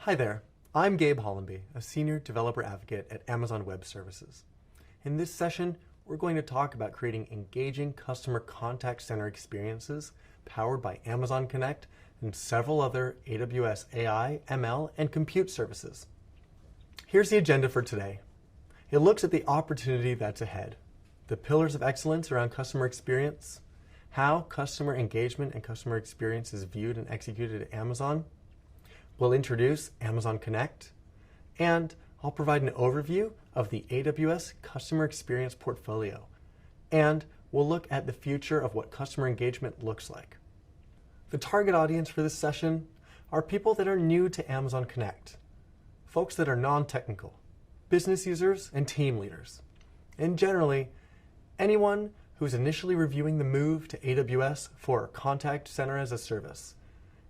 Hi there, I'm Gabe Hollombe, a Senior Developer Advocate at Amazon Web Services. In this session, we're going to talk about creating engaging customer contact center experiences powered by Amazon Connect and several other AWS AI, ML, and compute services. Here's the agenda for today. It looks at the opportunity that's ahead, the pillars of excellence around customer experience, how customer engagement and customer experience is viewed and executed at Amazon. We'll introduce Amazon Connect, and I'll provide an overview of the AWS Customer Experience Portfolio, and we'll look at the future of what customer engagement looks like. The target audience for this session are people that are new to Amazon Connect, folks that are non-technical, business users and team leaders, and generally, anyone who's initially reviewing the move to AWS for Contact Center as a Service,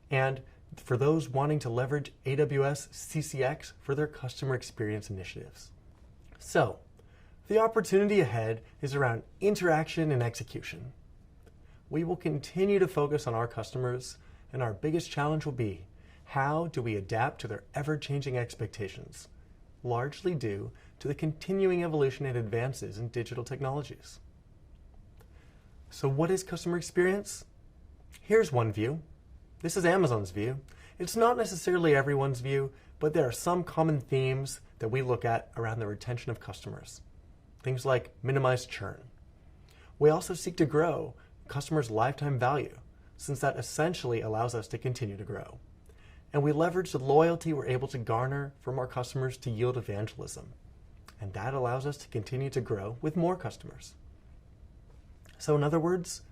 and for those wanting to leverage AWS CCX for their customer experience initiatives. So, the opportunity ahead is around interaction and execution. We will continue to focus on our customers, and our biggest challenge will be, how do we adapt to their ever-changing expectations, largely due to the continuing evolution and advances in digital technologies. So what is customer experience? Here's one view. This is Amazon's view. It's not necessarily everyone's view, but there are some common themes that we look at around the retention of customers. Things like minimize churn. We also seek to grow customers' lifetime value, since that essentially allows us to continue to grow. And we leverage the loyalty we're able to garner from our customers to yield evangelism. And that allows us to continue to grow with more customers. So in other words,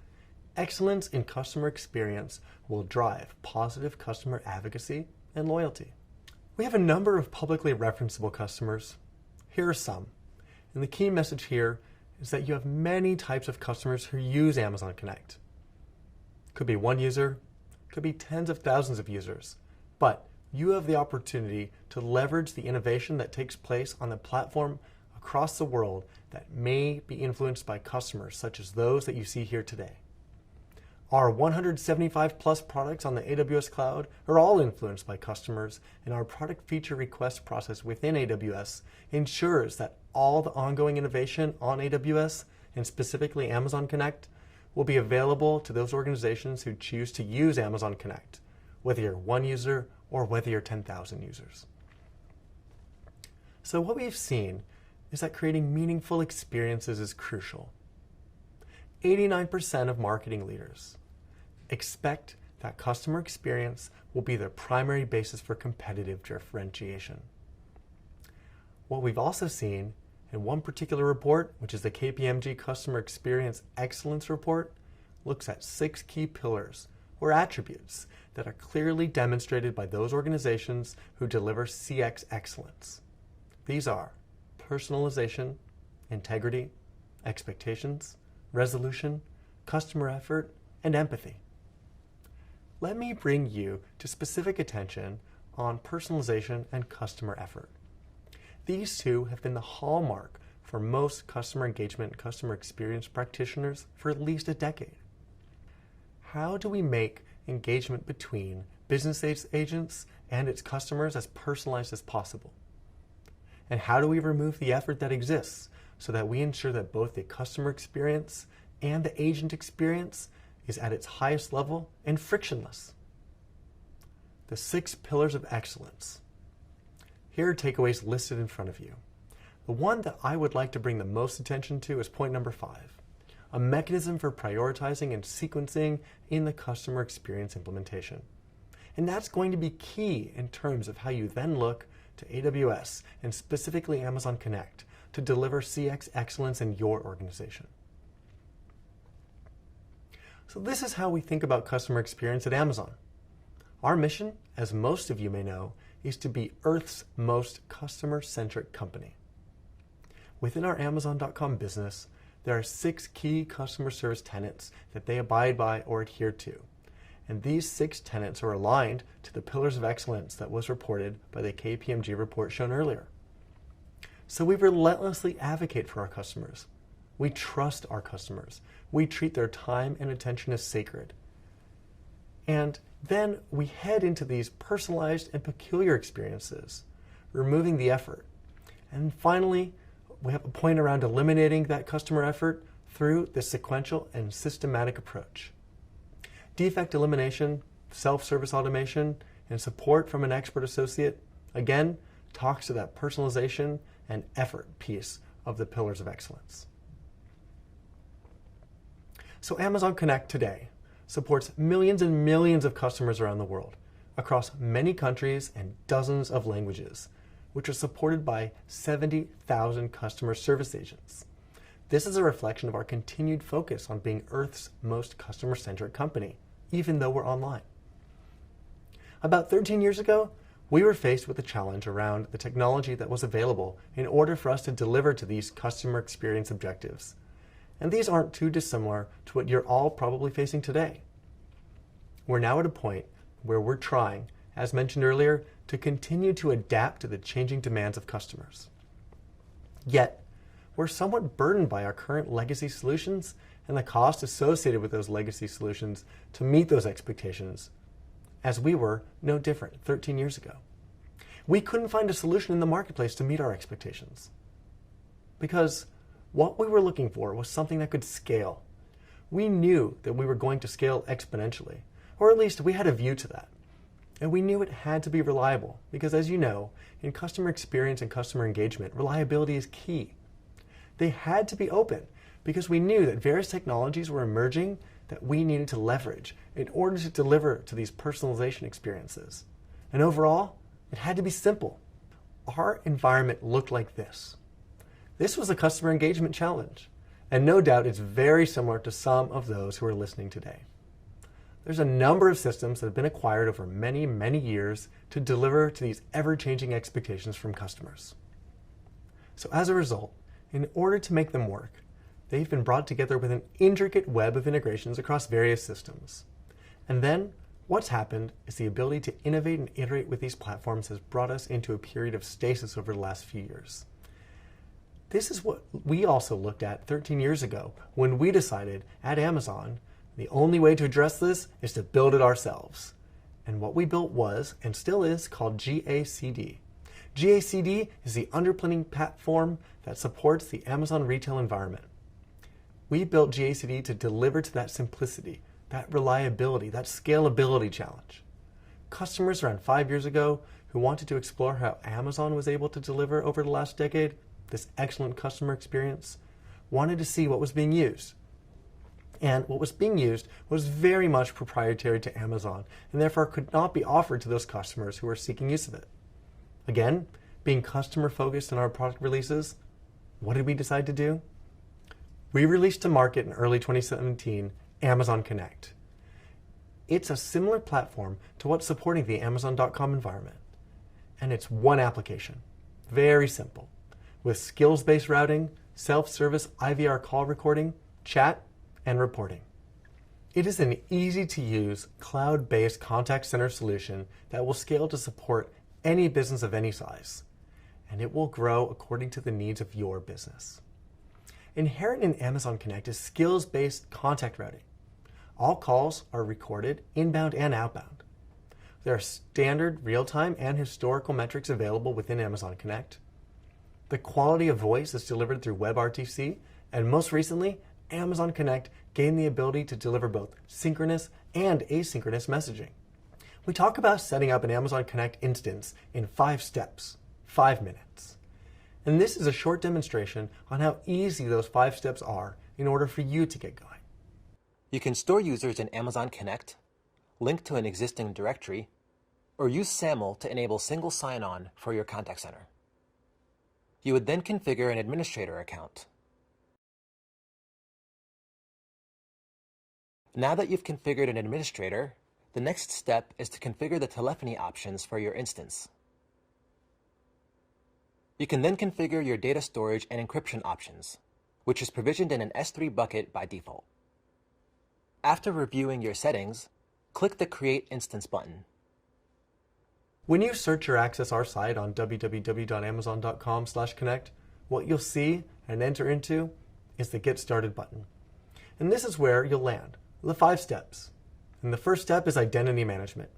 excellence in customer experience will drive positive customer advocacy and loyalty. We have a number of publicly referenceable customers. Here are some. And the key message here is that you have many types of customers who use Amazon Connect. Could be one user, could be tens of thousands of users, but you have the opportunity to leverage the innovation that takes place on the platform across the world that may be influenced by customers such as those that you see here today. Our 175 plus products on the AWS cloud are all influenced by customers, and our product feature request process within AWS ensures that all the ongoing innovation on AWS, and specifically Amazon Connect, will be available to those organizations who choose to use Amazon Connect, whether you're one user or whether you're 10,000 users. So what we've seen is that creating meaningful experiences is crucial. 89% of marketing leaders expect that customer experience will be their primary basis for competitive differentiation. What we've also seen in one particular report, which is the KPMG Customer Experience Excellence Report, looks at 6 key pillars or attributes that are clearly demonstrated by those organizations who deliver CX excellence. These are personalization, integrity, expectations, resolution, customer effort, and empathy. Let me bring you to specific attention on personalization and customer effort. These two have been the hallmark for most customer engagement and customer experience practitioners for at least a decade. How do we make engagement between business agents and its customers as personalized as possible? And how do we remove the effort that exists so that we ensure that both the customer experience and the agent experience is at its highest level and frictionless? The 6 pillars of excellence. Here are takeaways listed in front of you. The one that I would like to bring the most attention to is point number 5, a mechanism for prioritizing and sequencing in the customer experience implementation. And that's going to be key in terms of how you then look to AWS and specifically Amazon Connect to deliver CX excellence in your organization. So this is how we think about customer experience at Amazon. Our mission, as most of you may know, is to be Earth's most customer-centric company. Within our Amazon.com business, there are 6 key customer service tenets that they abide by or adhere to. And these 6 tenets are aligned to the pillars of excellence that was reported by the KPMG report shown earlier. So we relentlessly advocate for our customers. We trust our customers. We treat their time and attention as sacred. And Then we head into these personalized and peculiar experiences, removing the effort. And finally, we have a point around eliminating that customer effort through this sequential and systematic approach. Defect elimination, self-service automation, and support from an expert associate, again, talks to that personalization and effort piece of the pillars of excellence. So Amazon Connect today supports millions and millions of customers around the world across many countries and dozens of languages, which are supported by 70,000 customer service agents. This is a reflection of our continued focus on being Earth's most customer-centric company, even though we're online. About 13 years ago, we were faced with a challenge around the technology that was available in order for us to deliver to these customer experience objectives. And these aren't too dissimilar to what you're all probably facing today. We're now at a point where we're trying, as mentioned earlier, to continue to adapt to the changing demands of customers. Yet, we're somewhat burdened by our current legacy solutions and the cost associated with those legacy solutions to meet those expectations, as we were no different 13 years ago. We couldn't find a solution in the marketplace to meet our expectations because what we were looking for was something that could scale. We knew that we were going to scale exponentially, or at least we had a view to that. And we knew it had to be reliable because, as you know, in customer experience and customer engagement, reliability is key. They had to be open because we knew that various technologies were emerging that we needed to leverage in order to deliver to these personalization experiences. And overall, it had to be simple. Our environment looked like this. This was a customer engagement challenge, and no doubt it's very similar to some of those who are listening today. There's a number of systems that have been acquired over many, many years to deliver to these ever-changing expectations from customers. So as a result, in order to make them work, they've been brought together with an intricate web of integrations across various systems. And then, what's happened is the ability to innovate and iterate with these platforms has brought us into a period of stasis over the last few years. This is what we also looked at 13 years ago when we decided at Amazon the only way to address this is to build it ourselves. And what we built was, and still is, called GACD. GACD is the underpinning platform that supports the Amazon retail environment. We built GACD to deliver to that simplicity, that reliability, that scalability challenge. Customers around 5 years ago who wanted to explore how Amazon was able to deliver over the last decade this excellent customer experience wanted to see what was being used. And what was being used was very much proprietary to Amazon and therefore could not be offered to those customers who were seeking use of it. Again, being customer focused in our product releases, what did we decide to do? We released to market in early 2017 Amazon Connect. It's a similar platform to what's supporting the Amazon.com environment. And it's one application, very simple, with skills-based routing, self-service IVR call recording, chat, and reporting. It is an easy-to-use, cloud-based contact center solution that will scale to support any business of any size, and it will grow according to the needs of your business. Inherent in Amazon Connect is skills-based contact routing. All calls are recorded inbound and outbound. There are standard real-time and historical metrics available within Amazon Connect. The quality of voice is delivered through WebRTC, and most recently, Amazon Connect gained the ability to deliver both synchronous and asynchronous messaging. We talk about setting up an Amazon Connect instance in 5 steps, 5 minutes. And this is a short demonstration on how easy those 5 steps are in order for you to get going. You can store users in Amazon Connect, link to an existing directory, or use SAML to enable single sign-on for your contact center. You would then configure an administrator account. Now that you've configured an administrator, the next step is to configure the telephony options for your instance. You can then configure your data storage and encryption options, which is provisioned in an S3 bucket by default. After reviewing your settings, click the Create Instance button. When you search or access our site on www.amazon.com/connect, what you'll see and enter into is the Get Started button. And this is where you'll land, the 5 steps. And the first step is identity management.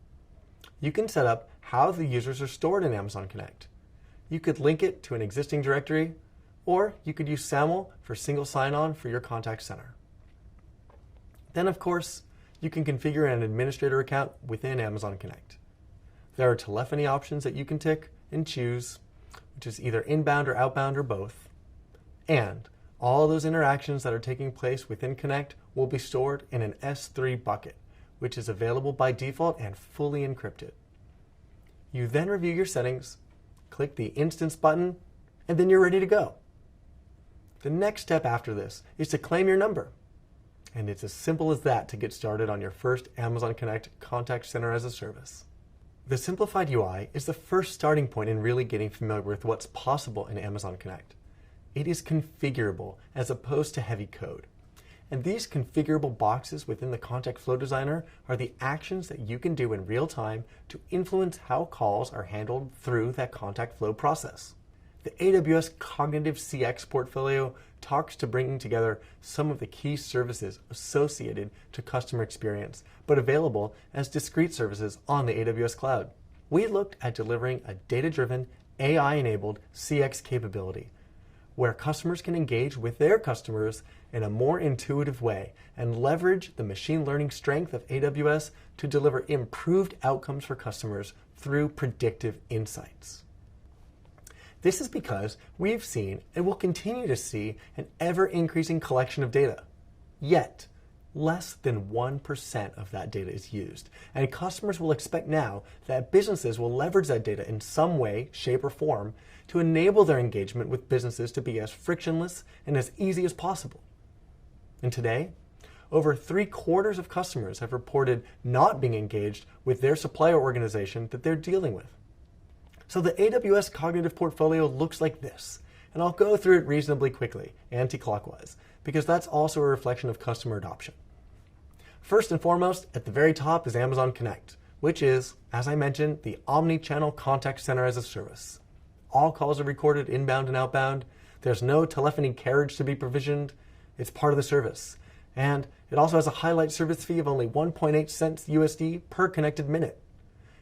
You can set up how the users are stored in Amazon Connect. You could link it to an existing directory, or you could use SAML for single sign-on for your contact center. Then, of course, you can configure an administrator account within Amazon Connect. There are telephony options that you can tick and choose, which is either inbound or outbound or both. And all those interactions that are taking place within Connect will be stored in an S3 bucket, which is available by default and fully encrypted. You then review your settings, click the Instance button, and then you're ready to go. The next step after this is to claim your number. And it's as simple as that to get started on your first Amazon Connect Contact Center as a Service. The simplified UI is the first starting point in really getting familiar with what's possible in Amazon Connect. It is configurable as opposed to heavy code. And these configurable boxes within the Contact Flow Designer are the actions that you can do in real time to influence how calls are handled through that contact flow process. The AWS Cognitive CX portfolio talks to bringing together some of the key services associated to customer experience, but available as discrete services on the AWS cloud. We looked at delivering a data-driven, AI-enabled CX capability, where customers can engage with their customers in a more intuitive way and leverage the machine learning strength of AWS to deliver improved outcomes for customers through predictive insights. This is because we've seen and will continue to see an ever-increasing collection of data. Yet, less than 1% of that data is used, and customers will expect now that businesses will leverage that data in some way, shape, or form to enable their engagement with businesses to be as frictionless and as easy as possible. And today, over 3/4 of customers have reported not being engaged with their supplier organization that they're dealing with. So the AWS Cognitive portfolio looks like this, and I'll go through it reasonably quickly, anti-clockwise, because that's also a reflection of customer adoption. First and foremost, at the very top is Amazon Connect, which is, as I mentioned, the omni-channel contact center as a service. All calls are recorded inbound and outbound. There's no telephony carriage to be provisioned. It's part of the service. And it also has a highlight service fee of only 1.8 cents USD per connected minute.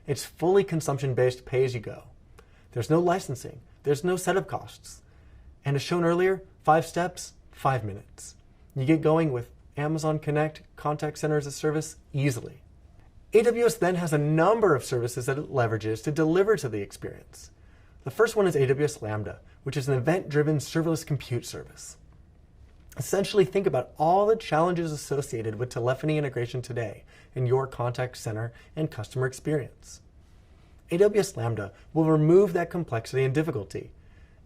It's fully consumption-based pay-as-you-go. There's no licensing. There's no setup costs. And as shown earlier, 5 steps, 5 minutes. You get going with Amazon Connect Contact Center as a Service easily. AWS then has a number of services that it leverages to deliver to the experience. The first one is AWS Lambda, which is an event-driven serverless compute service. Essentially, think about all the challenges associated with telephony integration today in your contact center and customer experience. AWS Lambda will remove that complexity and difficulty.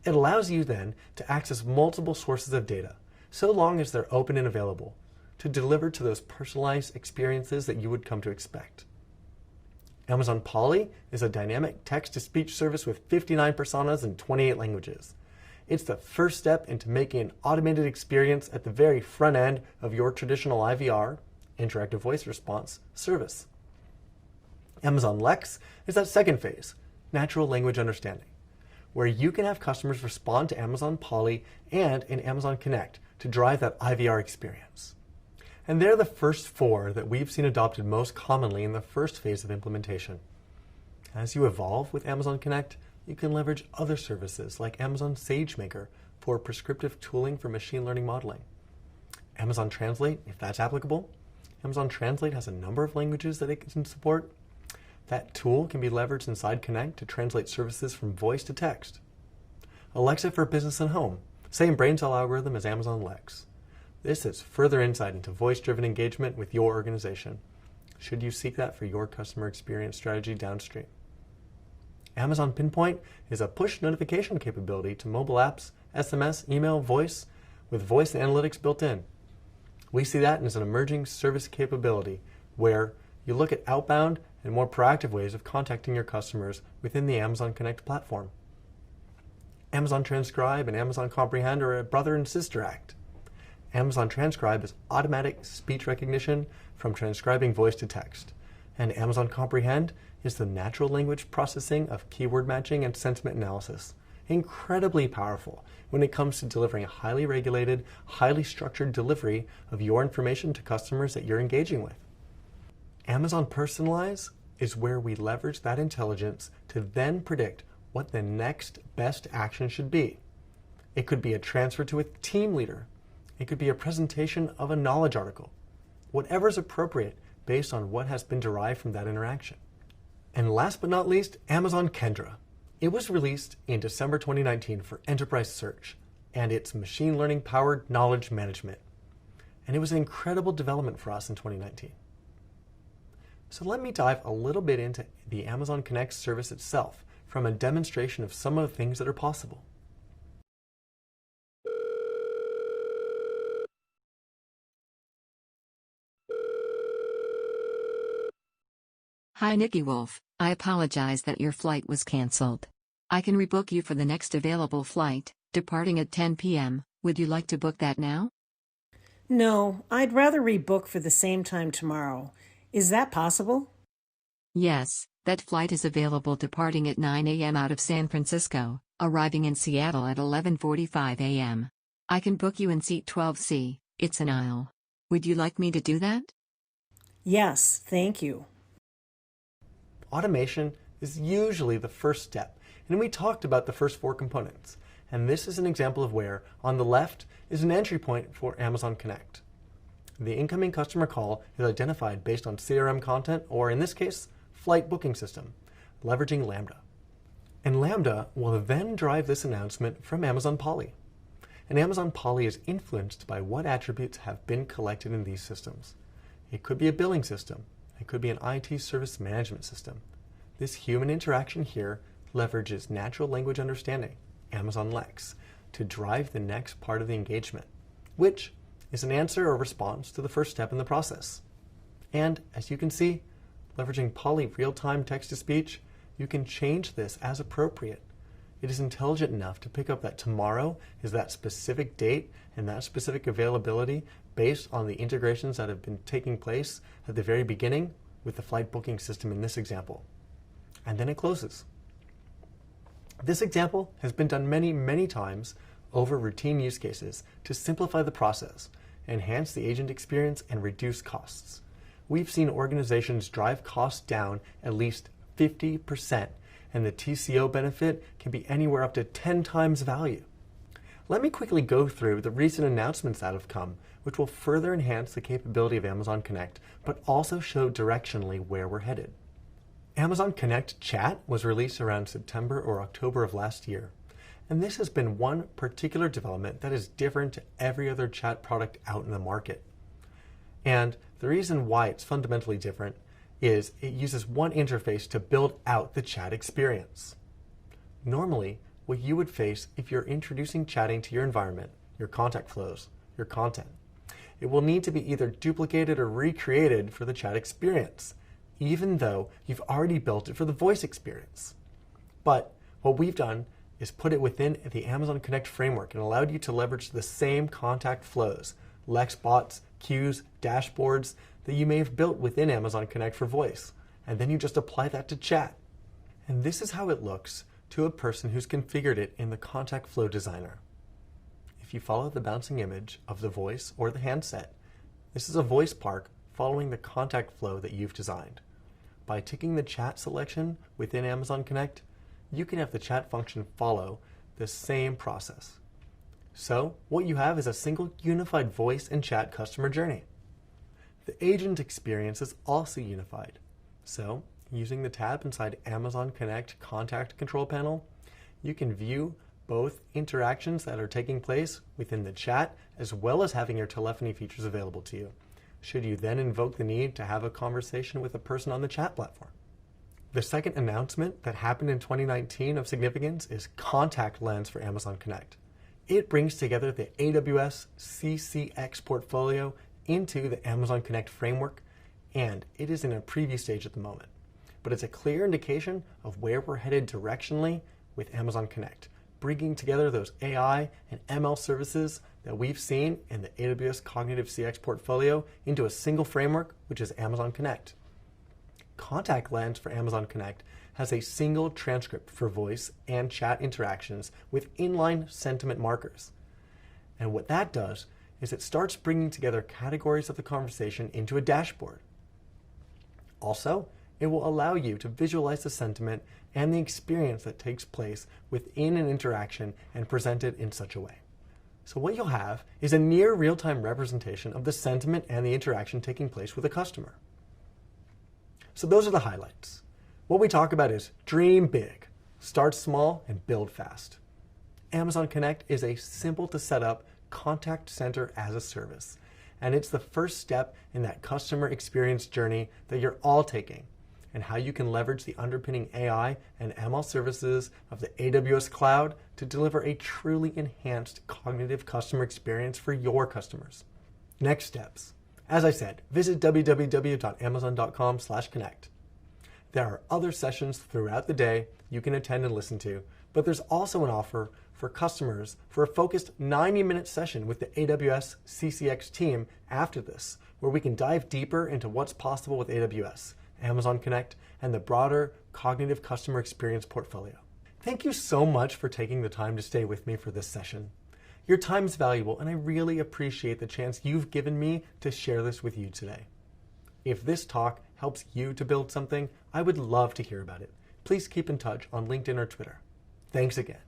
It allows you then to access multiple sources of data, so long as they're open and available, to deliver to those personalized experiences that you would come to expect. Amazon Polly is a dynamic text-to-speech service with 59 personas in 28 languages. It's the first step into making an automated experience at the very front end of your traditional IVR, interactive voice response, service. Amazon Lex is that second phase, natural language understanding, where you can have customers respond to Amazon Polly and in Amazon Connect to drive that IVR experience. And they're the first 4 that we've seen adopted most commonly in the first phase of implementation. As you evolve with Amazon Connect, you can leverage other services like Amazon SageMaker for prescriptive tooling for machine learning modeling. Amazon Translate, if that's applicable. Amazon Translate has a number of languages that it can support. That tool can be leveraged inside Connect to translate services from voice to text. Alexa for business and home, same brain cell algorithm as Amazon Lex. This is further insight into voice-driven engagement with your organization, should you seek that for your customer experience strategy downstream. Amazon Pinpoint is a push notification capability to mobile apps, SMS, email, voice, with voice analytics built in. We see that as an emerging service capability where you look at outbound and more proactive ways of contacting your customers within the Amazon Connect platform. Amazon Transcribe and Amazon Comprehend are a brother and sister act. Amazon Transcribe is automatic speech recognition from transcribing voice to text, and Amazon Comprehend is the natural language processing of keyword matching and sentiment analysis. Incredibly powerful when it comes to delivering a highly regulated, highly structured delivery of your information to customers that you're engaging with. Amazon Personalize is where we leverage that intelligence to then predict what the next best action should be. It could be a transfer to a team leader. It could be a presentation of a knowledge article. Whatever is appropriate based on what has been derived from that interaction. And last but not least, Amazon Kendra. It was released in December 2019 for enterprise search and its machine learning powered knowledge management. And it was an incredible development for us in 2019. So let me dive a little bit into the Amazon Connect service itself from a demonstration of some of the things that are possible. Hi Nikki Wolf, I apologize that your flight was cancelled. I can rebook you for the next available flight, departing at 10 p.m. Would you like to book that now? No, I'd rather rebook for the same time tomorrow. Is that possible? Yes, that flight is available departing at 9 a.m. out of San Francisco, arriving in Seattle at 11:45 a.m. I can book you in seat 12C, it's an aisle. Would you like me to do that? Yes, thank you. Automation is usually the first step, and we talked about the first 4 components. And this is an example of where, on the left, is an entry point for Amazon Connect. The incoming customer call is identified based on CRM content, or in this case, flight booking system, leveraging Lambda. And Lambda will then drive this announcement from Amazon Polly. And Amazon Polly is influenced by what attributes have been collected in these systems. It could be a billing system. It could be an IT service management system. This human interaction here leverages natural language understanding, Amazon Lex, to drive the next part of the engagement, which is an answer or response to the first step in the process. And as you can see, leveraging Polly real-time text-to-speech, you can change this as appropriate. It is intelligent enough to pick up that tomorrow is that specific date and that specific availability based on the integrations that have been taking place at the very beginning with the flight booking system in this example. And then it closes. This example has been done many, many times over routine use cases to simplify the process, enhance the agent experience, and reduce costs. We've seen organizations drive costs down at least 50%, and the TCO benefit can be anywhere up to 10 times value. Let me quickly go through the recent announcements that have come, which will further enhance the capability of Amazon Connect, but also show directionally where we're headed. Amazon Connect Chat was released around September or October of last year, and this has been one particular development that is different to every other chat product out in the market. And the reason why it's fundamentally different is it uses one interface to build out the chat experience. Normally, what you would face if you're introducing chatting to your environment, your contact flows, your content, it will need to be either duplicated or recreated for the chat experience, even though you've already built it for the voice experience. But what we've done is put it within the Amazon Connect framework and allowed you to leverage the same contact flows, Lex bots, queues, dashboards that you may have built within Amazon Connect for voice, and then you just apply that to chat. And this is how it looks to a person who's configured it in the contact flow designer. If you follow the bouncing image of the voice or the handset, this is a voice park following the contact flow that you've designed. By ticking the chat selection within Amazon Connect, you can have the chat function follow the same process. So what you have is a single unified voice and chat customer journey. The agent experience is also unified. So using the tab inside Amazon Connect Contact Control Panel, you can view both interactions that are taking place within the chat as well as having your telephony features available to you, should you then invoke the need to have a conversation with a person on the chat platform. The second announcement that happened in 2019 of significance is Contact Lens for Amazon Connect. It brings together the AWS CCX portfolio into the Amazon Connect framework, and it is in a preview stage at the moment. But it's a clear indication of where we're headed directionally with Amazon Connect, bringing together those AI and ML services that we've seen in the AWS Cognitive CX portfolio into a single framework, which is Amazon Connect. Contact Lens for Amazon Connect has a single transcript for voice and chat interactions with inline sentiment markers. And what that does is it starts bringing together categories of the conversation into a dashboard. Also, it will allow you to visualize the sentiment and the experience that takes place within an interaction and present it in such a way. So what you'll have is a near real-time representation of the sentiment and the interaction taking place with a customer. So those are the highlights. What we talk about is dream big, start small, and build fast. Amazon Connect is a simple to set up contact center as a service, and it's the first step in that customer experience journey that you're all taking, and how you can leverage the underpinning AI and ML services of the AWS cloud to deliver a truly enhanced cognitive customer experience for your customers. Next steps. As I said, visit www.amazon.com/connect. There are other sessions throughout the day you can attend and listen to, but there's also an offer for customers for a focused 90-minute session with the AWS CCX team after this, where we can dive deeper into what's possible with AWS, Amazon Connect, and the broader cognitive customer experience portfolio. Thank you so much for taking the time to stay with me for this session. Your time is valuable, and I really appreciate the chance you've given me to share this with you today. If this talk helps you to build something, I would love to hear about it. Please keep in touch on LinkedIn or Twitter. Thanks again.